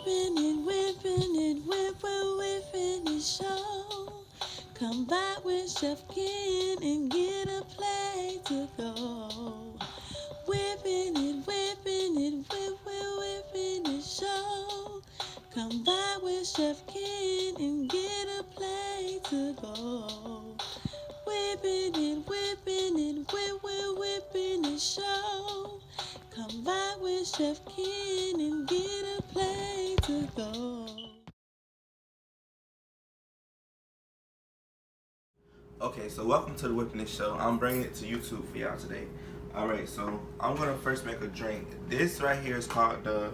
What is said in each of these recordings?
whipping it show. Come by with Chef Ken and get a plate to go. Whipping it show. Come by with Chef Ken and get a plate to go. Whipping it show. Come by with Chef Ken and get a plate to go. Okay, so welcome to the Whipping It Show. I'm bringing it to YouTube for y'all today. Alright, so I'm going to first make a drink. This right here is called the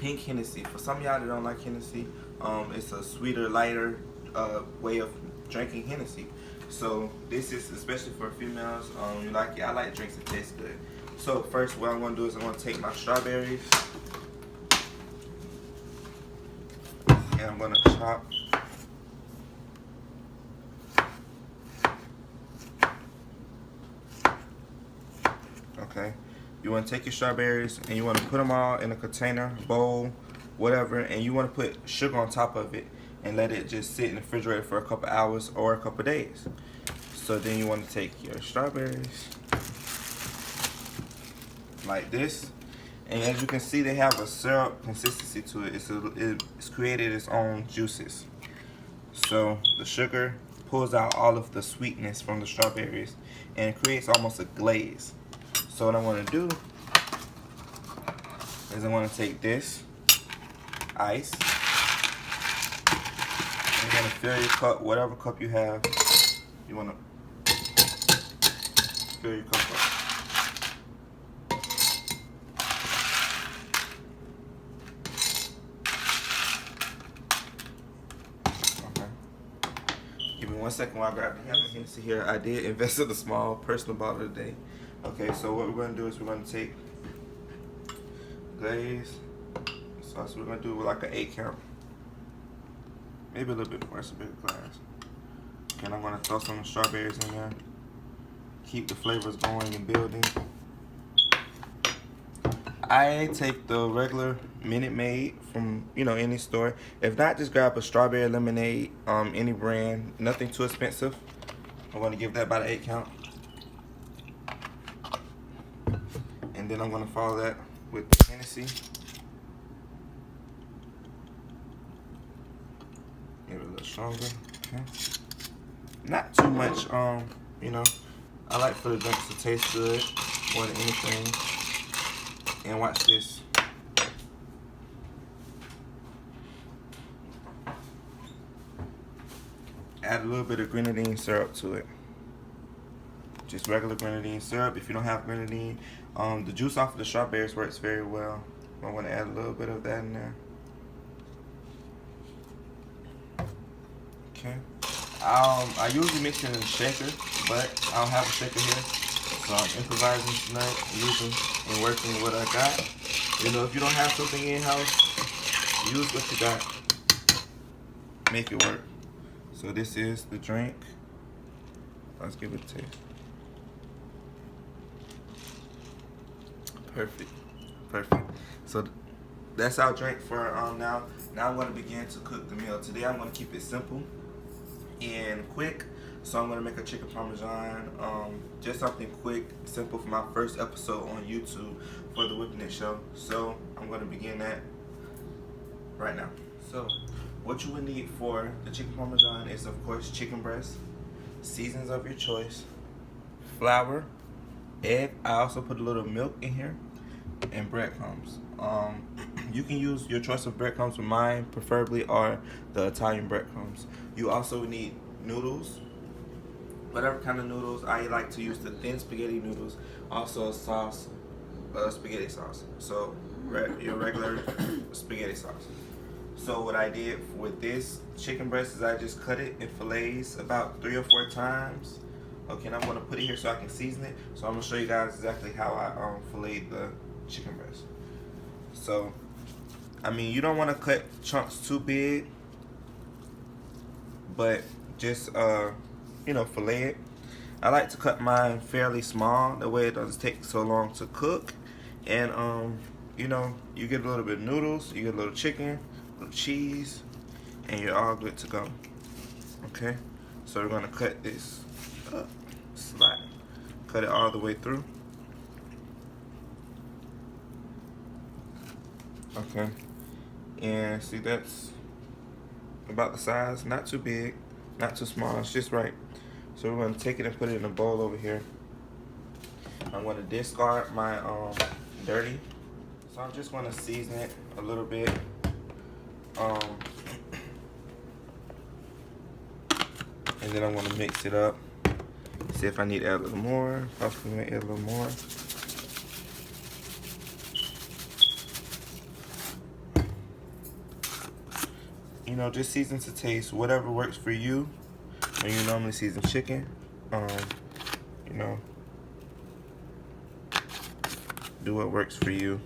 Pink Hennessy. For some of y'all that don't like Hennessy, it's a sweeter, lighter way of drinking Hennessy. So this is especially for females. You like it? I like drinks that taste good. So first, what I'm going to do is I'm going to take my strawberries and I'm going to chop. Okay, you want to take your strawberries and you want to put them all in a container, bowl, whatever, and you want to put sugar on top of it and let it just sit in the refrigerator for a couple hours or a couple days. So then you want to take your strawberries like this, and as you can see, they have a syrup consistency to it. It's created its own juices. So the sugar pulls out all of the sweetness from the strawberries and creates almost a glaze. So what I want to do is I want to take this ice. You're going to fill your cup, whatever cup you have. You want to fill your cup up. Okay. Give me 1 second while I grab the Hennessy here. I did invest in a small personal bottle today. Okay, so what we're going to do is we're going to take glaze sauce. We're going to do like an 8 count. Maybe a little bit more. It's a bigger glass. Okay, and I'm going to throw some strawberries in there. Keep the flavors going and building. I take the regular Minute Maid from, any store. If not, just grab a strawberry lemonade, any brand. Nothing too expensive. I'm going to give that about an 8 count. And then I'm going to follow that with Hennessy. Give it a little stronger. Okay. Not too much, I like for the drinks to taste good more than anything. And watch this. Add a little bit of grenadine syrup to it. Just regular grenadine syrup. If you don't have grenadine, the juice off of the strawberries works very well. I want to add a little bit of that in there. Okay. I usually mix it in a shaker, but I don't have a shaker here, so I'm improvising tonight, using and working with what I got. If you don't have something in house, use what you got. Make it work. So this is the drink. Let's give it a taste. Perfect. So that's our drink for now. Now I'm going to begin to cook the meal. Today I'm going to keep it simple and quick. So I'm going to make a chicken Parmesan. Just something quick, simple for my first episode on YouTube for the Whipping It Show. So I'm going to begin that right now. So what you would need for the chicken Parmesan is, of course, chicken breast, seasons of your choice, flour, egg. I also put a little milk in here, and breadcrumbs. You can use your choice of breadcrumbs, but mine preferably are the Italian breadcrumbs. You also need noodles, whatever kind of noodles. I like to use the thin spaghetti noodles. Also a sauce, spaghetti sauce. So your regular spaghetti sauce. So what I did with this chicken breast is I just cut it in fillets about 3 or 4 times. Okay, and I'm going to put it here so I can season it. So I'm going to show you guys exactly how I fillet the chicken breast. So, you don't want to cut chunks too big, but just, fillet it. I like to cut mine fairly small, that way it doesn't take so long to cook. And you know, you get a little bit of noodles, you get a little chicken, a little cheese, and you're all good to go. Okay, so we're gonna cut this up, slide, cut it all the way through. Okay, and see, that's about the size, not too big, not too small, it's just right. So we're gonna take it and put it in a bowl over here. I'm gonna discard my dirty. So I'm just gonna season it a little bit. And then I'm gonna mix it up. See if I need to add a little more. Possibly add a little more. You know, just season to taste. Whatever works for you. When you normally season chicken, you know, do what works for you.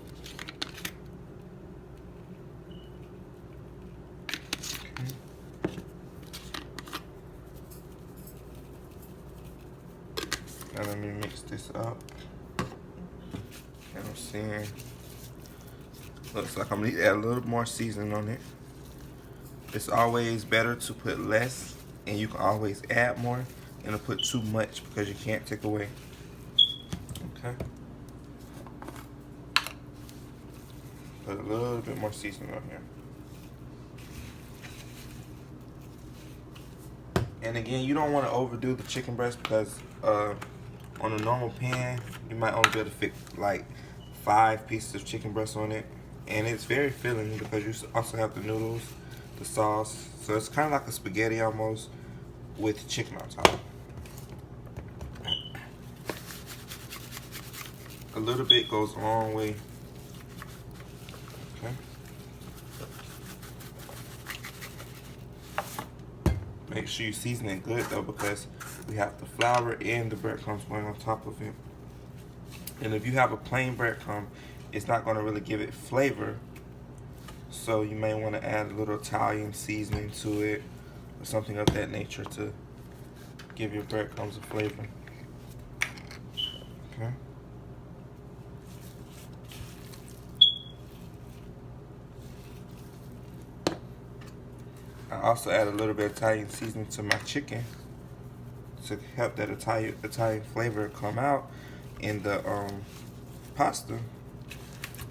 Now let me mix this up. And I'm seeing, looks like I'm gonna need to add a little more seasoning on it. It's always better to put less, and you can always add more, than to put too much because you can't take away. Okay. Put a little bit more seasoning on here. And again, you don't want to overdo the chicken breast because on a normal pan, you might only be able to fit like 5 pieces of chicken breast on it. And it's very filling because you also have the noodles, the sauce. So it's kind of like a spaghetti almost with chicken on top. A little bit goes a long way. Okay. Make sure you season it good though, because we have the flour and the breadcrumbs going on top of it. And if you have a plain breadcrumb, it's not going to really give it flavor. So you may want to add a little Italian seasoning to it or something of that nature to give your breadcrumbs a flavor. Okay. I also add a little bit of Italian seasoning to my chicken to help that Italian flavor come out in the pasta,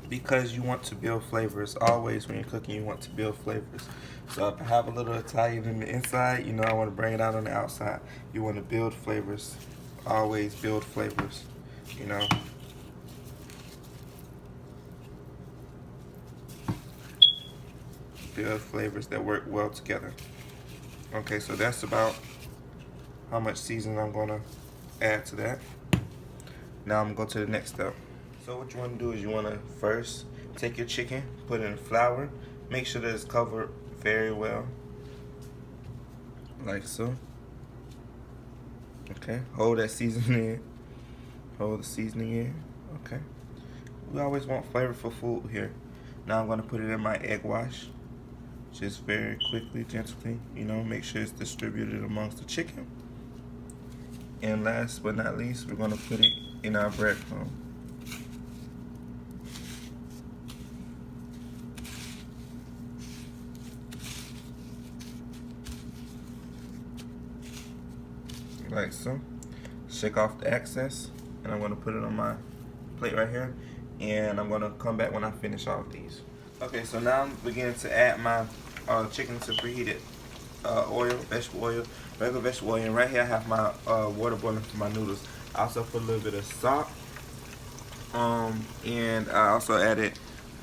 because you want to build flavors. Always when you're cooking, you want to build flavors. So if I have a little Italian in the inside, you know I want to bring it out on the outside. You want to build flavors. Always build flavors, you know. Build flavors that work well together. Okay, so that's about how much seasoning I'm gonna add to that. Now I'm gonna go to the next step. So what you wanna do is you wanna first take your chicken, put it in flour, make sure that it's covered very well, like so. Okay, hold that seasoning in, hold the seasoning in, okay. We always want flavorful food here. Now I'm gonna put it in my egg wash. Just very quickly, gently, you know, make sure it's distributed amongst the chicken. And last but not least, we're gonna put it in our breadcrumb. Like so. Shake off the excess, and I'm gonna put it on my plate right here. And I'm gonna come back when I finish all of these. Okay, so now I'm beginning to add my chicken to preheated oil, vegetable oil, regular vegetable oil. And right here I have my water boiling for my noodles. I also put a little bit of salt, and I also added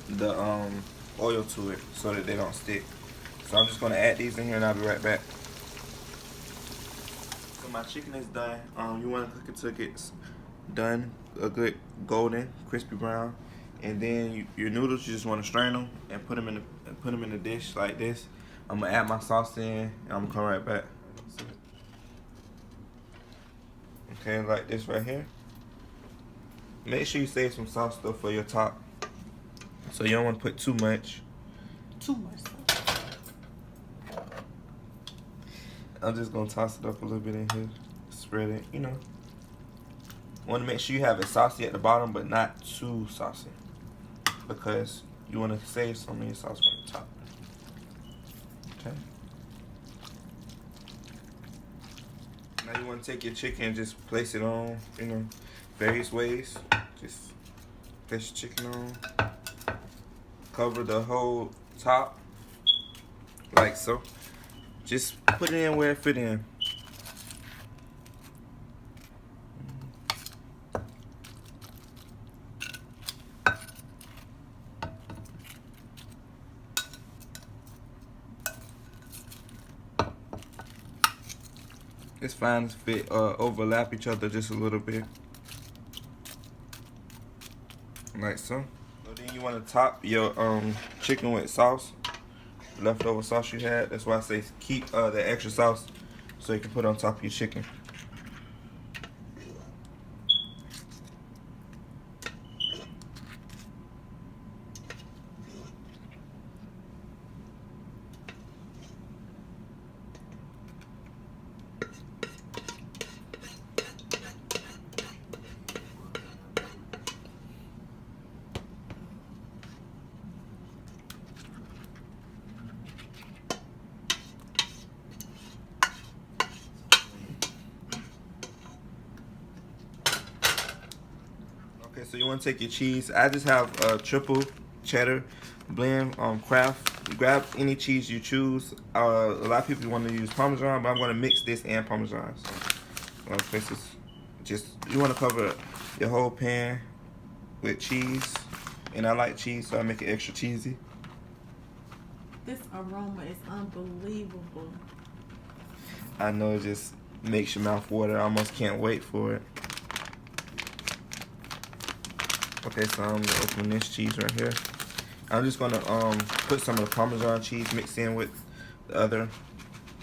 the oil to it so that they don't stick. So I'm just gonna add these in here and I'll be right back. So my chicken is done. You wanna cook it till it's done, a good golden, crispy brown. And then your noodles, you just want to strain them and put them in a dish like this. I'm gonna add my sauce in, and I'm gonna come right back. Okay, like this right here. Make sure you save some sauce though for your top. So you don't want to put too much. Too much sauce. I'm just gonna toss it up a little bit in here, spread it. You know, want to make sure you have it saucy at the bottom, but not too saucy. because you want to save some of your sauce from the top. Okay. Now you want to take your chicken and just place it on, various ways. Just place your chicken on. Cover the whole top, like so. Just put it in where it fit in. It's fine to fit overlap each other just a little bit, like so. So then you want to top your chicken with sauce, leftover sauce you had. That's why I say keep the extra sauce so you can put on top of your chicken. Okay, so you want to take your cheese. I just have a triple cheddar blend Kraft. Grab any cheese you choose. A lot of people want to use Parmesan, but I'm going to mix this and Parmesan. So, this is just, you want to cover your whole pan with cheese. And I like cheese, so I make it extra cheesy. This aroma is unbelievable. I know, it just makes your mouth water. I almost can't wait for it. Okay, so I'm gonna open this cheese right here. I'm just gonna put some of the Parmesan cheese mixed in with the other.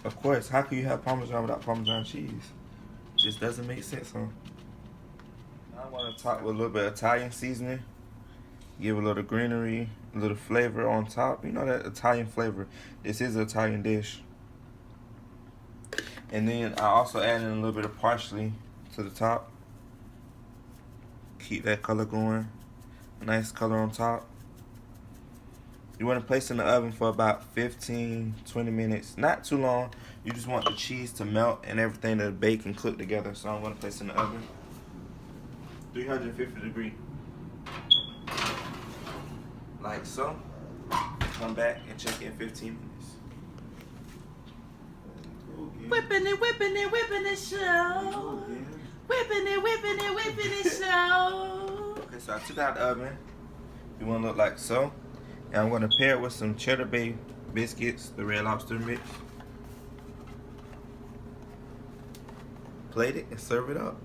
Of course, how can you have Parmesan without Parmesan cheese? Just doesn't make sense, huh? Now I'm gonna top with a little bit of Italian seasoning. Give a little greenery, a little flavor on top. You know that Italian flavor. This is an Italian dish. And then I also add in a little bit of parsley to the top. Keep that color going. Nice color on top. You want to place it in the oven for about 15-20 minutes. Not too long. You just want the cheese to melt and everything to bake and cook together. So I'm going to place it in the oven. 350 degrees. Like so. Come back and check in 15 minutes. Whipping it, whipping it, whipping it, show. Whipping it, whipping it, whipping it, show. Okay, so I took out the oven. You want to look like so. And I'm going to pair it with some Cheddar Bay biscuits, the Red Lobster mix. Plate it and serve it up.